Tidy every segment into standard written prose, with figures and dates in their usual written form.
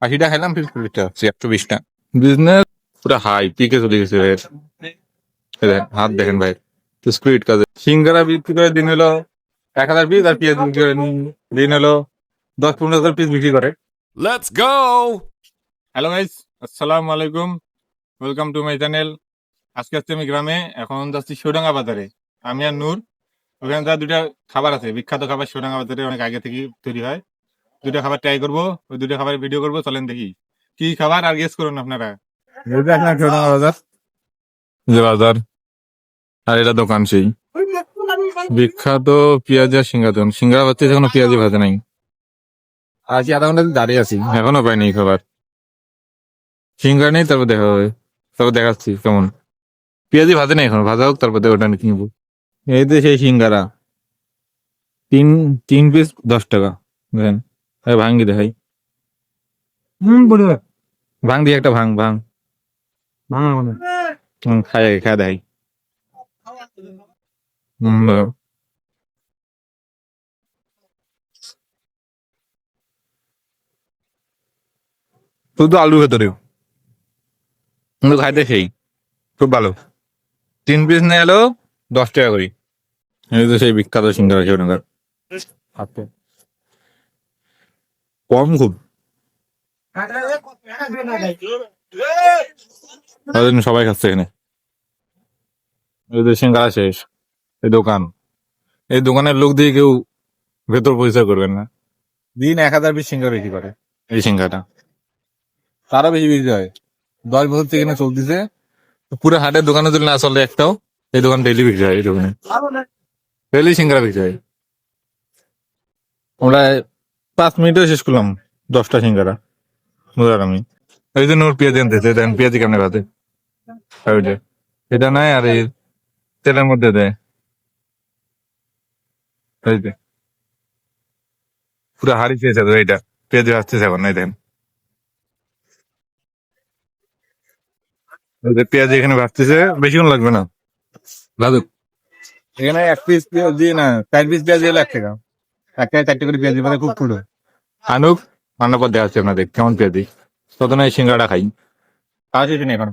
80টা খাইলাম, 50টা হচ্ছে 120টা। বিজনেস পুরো হাই পিকে চলে গেছে ভাই। এই দেখেন, হাত দেখেন ভাই, স্পিড কাজে। সিঙ্গারা বিক্রি করে দিন হলো 1000 পিস, আর পেঁয়াজ বিক্রি করে দিন হলো 10-15 হাজার পিস বিক্রি করে। Let's go! হ্যালো গাইস, আসসালামু আলাইকুম, ওয়েলকাম টু মাই চ্যানেল। আজকে আসছি আমি গ্রামে, এখন যাচ্ছি শিওডাঙ্গা বাজারে। আমি আর নূর, ওখানে তার দুইটা খাবার আছে, বিখ্যাত খাবার শিওডাঙ্গা বাজারে অনেক আগে থেকে তৈরি হয়। দুইটা খাবার ট্রাই করবো, ওই দুইটা খাবার ভিডিও করবো, চলেন দেখি কি খাবার, আর গেস করুন আপনারা। শিওডাঙ্গা বাজার, যে বাজার, আর এটা দোকান সেই বিখ্যাত পেঁয়াজ আর সিঙ্গারা বাচ্চা, এখনো পেঁয়াজি ভাজে নাই। আজকে আধা ঘন্টা দাঁড়িয়ে আছি, এখনো পাইনি খাবার। সিঙ্গারা নেই, তারপর দেখা হবে, তারপর দেখাচ্ছি কেমন। পেঁয়াজি ভাজে নাই এখনো, ভাজা হোক তারপর ওটা কিনবো। এই তো সেই সিঙ্গারা, তিন তিন পিস 10 টাকা। বুঝলেন, ভাঙ্গি দেখাই। ভাঙ দিয়ে একটা ভাঙ ভাঙ খাই আগে, খাই দেখাই। শুধু আলু ভেতরে, কিন্তু খাইতে সেই খুব ভালো। 3 পিস নিয়ে এলো 10 টাকা করি। এই তো সেই বিখ্যাত সিঙ্গারা শিবনগর, কম খুব। সবাই খাচ্ছে এখানে। এই তো সিঙ্গারা শেষ, এই দোকান, এই দোকানের লোক দিয়ে কেউ ভেতর পরিচয় করবেন না। দিন 1000 পিস সিঙ্গারা বিক্রি করে এই সিঙ্গাটা, তারও বেশি বিক্রি হয়। 10 বছর থেকে এখানে চলতেছে। পুরো হাটের দোকানে যদি না চলে একটাও, এই দোকান ডেইলি বিক্রি হয়। এই দোকানে ডেইলি সিঙ্গারা বিক্রি হয়। আমরা 5 মিনিটে শেষ করলাম 10টা সিঙ্গারা। বুঝলাম আমি। এই জন্য ওর পেঁয়াজি আনতেছে, দেন পেঁয়াজি কেমনে ভাতে, এটা নাই, আর এই তেলের মধ্যে দেয়। এই যে পুরো হাড়ি খেয়েছে তো, এইটা পেঁয়াজি ভাজতেছে এখন। এই দেন, পেঁয়াজি এখানে ভাজতেছে, বেশিক্ষণ লাগবে না ভাজুক। এখানে 1 পিস পেঁয়াজ দিয়ে না, 4 পিস পেঁয়াজ দিয়ে 1 টাকা। 1 টাকা 4টে করে পেঁয়াজি মানে খুব ছোট। আনুক, আনার পর দেখা যাচ্ছে আপনাদের কেমন পেঁয়াজি। তত না এই সিঙ্গাড়া খাই, খাওয়া শেষ নেই এখন।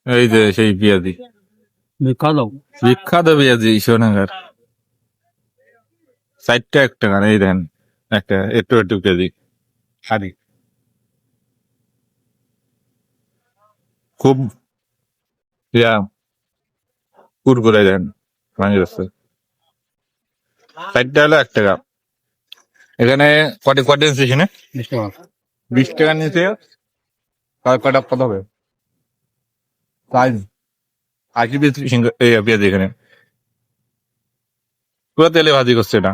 এই যে সেই পেঁয়াজি, বিখ্যাত বিখ্যাত পেঁয়াজি শিবনগর। 4টা 1 টাকা, এই দেন একটা একটু একটু পেঁয়াজি হাড়ি, খুব ইয়া কুরকুরে দেন, ভাঙি যাচ্ছে। 4টা হলো 1 টাকা। এখানে কটা কটা নিচ্ছে এখানে? 20 টাকা। 20 টাকা নিচে কটা কত হবে? 80 পিস পেঁয়াজ এখানে, পুরো তেলে ভাজি করছে এটা।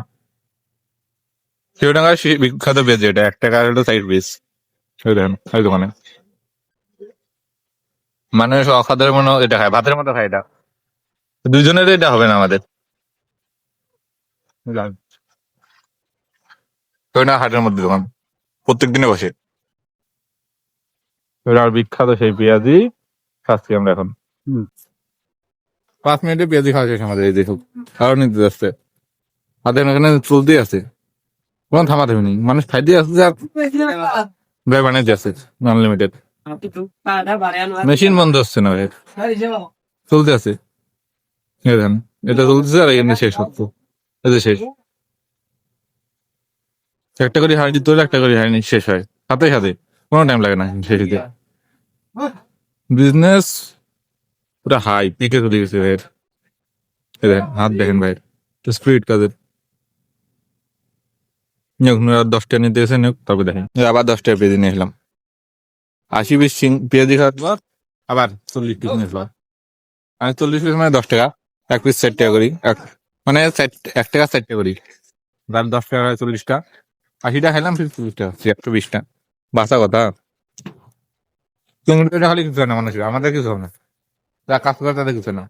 শিবডাঙ্গার বিখ্যাত পেঁয়াজ এটা, 1 টাকা হলো 4 পিস। ওই দেখেন ওই দোকানে মানুষ অখাদের মনে এটা খায়, ভাতের মতো খায় এটা। দুজনের এটা হবে না আমাদের, বুঝলেন? ওইটা হাটের মধ্যে দোকান, প্রত্যেক দিনে বসে। ওটা আর বিখ্যাত সেই পেঁয়াজি খাচ্ছি আমরা এখন। 5 মিনিটে পেঁয়াজি খাওয়া শেষ আমাদের। এই দেখুন, আরো নিতে যাচ্ছে, হাতের এখানে চলতেই আছে, কোনো থামা থামি নেই। মানুষ খাইতে আসছে আর ভাই বানিয়ে যাচ্ছে আনলিমিটেড। মেশিন বন্ধ হচ্ছে না ভাই, চলতে আছে। এই দেখেন, এটা চলতেছে আর এখানে শেষ হচ্ছে, এই যে শেষ। 1টা করে হাঁড়ি তোলে, 1টা করে হাঁড়ি শেষ হয় সাথে সাথে, কোনো টাইম লাগে না শেষ হতে। বিজনেস পুরো হাই পিকে চলে গেছে ভাইয়ের। এই দেখেন, হাত দেখেন ভাইয়ের, স্পিড কাজের। নিয়োগ 10 টাকা নিতে এসে নিয়োগ, তারপর দেখেন আবার 10 টাকা পেঁয়াজি নিয়ে এলাম। 80 পিস পেঁয়াজি খাওয়ার পর আবার 40 পিস নিয়ে এলাম। আমি 40 পিস মানে 10 টাকা, 1 পিস 4 টাকা করি, মানে 1 টাকা 4টা করি, 10 টাকা হয় 40টা। 80টা খাইলাম, 40টা 120টা, বাসা কথা। চিংড়িটা খালি কিছু হয় না মানুষের, আমাদের কিছু হবে না, যারা কাজ করে তাদের কিছু না,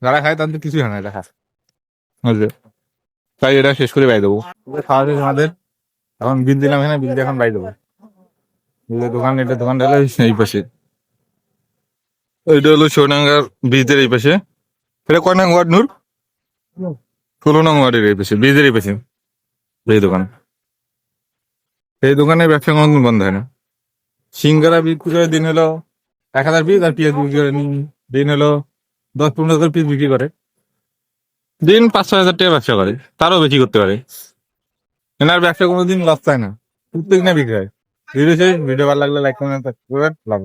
যারা খায় তাদের কিছুই হয় না এটা খায়। বুঝলে, তাই এটা শেষ করে বাই দেবো। খাওয়া শেষ আমাদের, এখন বিল দিলাম এখানে, বিল দিয়ে এখন বাই দেবো। দোকান, এটা দোকানটা হলো এই পাশে, ওইটা হলো সোনাঙ্গার ব্রিজের এই পাশে। এটা কয় নং ওয়ার্ড নূর? 16 নং ওয়ার্ডের এই পাশে, ব্রিজের এই পাশে এই দোকান। এই দোকানে ব্যবসা কোনোদিন বন্ধ হয় না। সিঙ্গারা বিক্রি করে দিন হলো 1,000 পিস, আর পেঁয়াজ বিক্রি করে দিন হলো 10-15 হাজার পিস বিক্রি করে। দিন 5-6 হাজার টাকা ব্যবসা করে, তারও বেশি করতে পারে। এনার ব্যবসা কোনোদিন লস চায় না, প্রত্যেক দিনে বিক্রি হয়। ভিডিও ভালো লাগলে লাইক কমেন্ট করবেন, লাভ।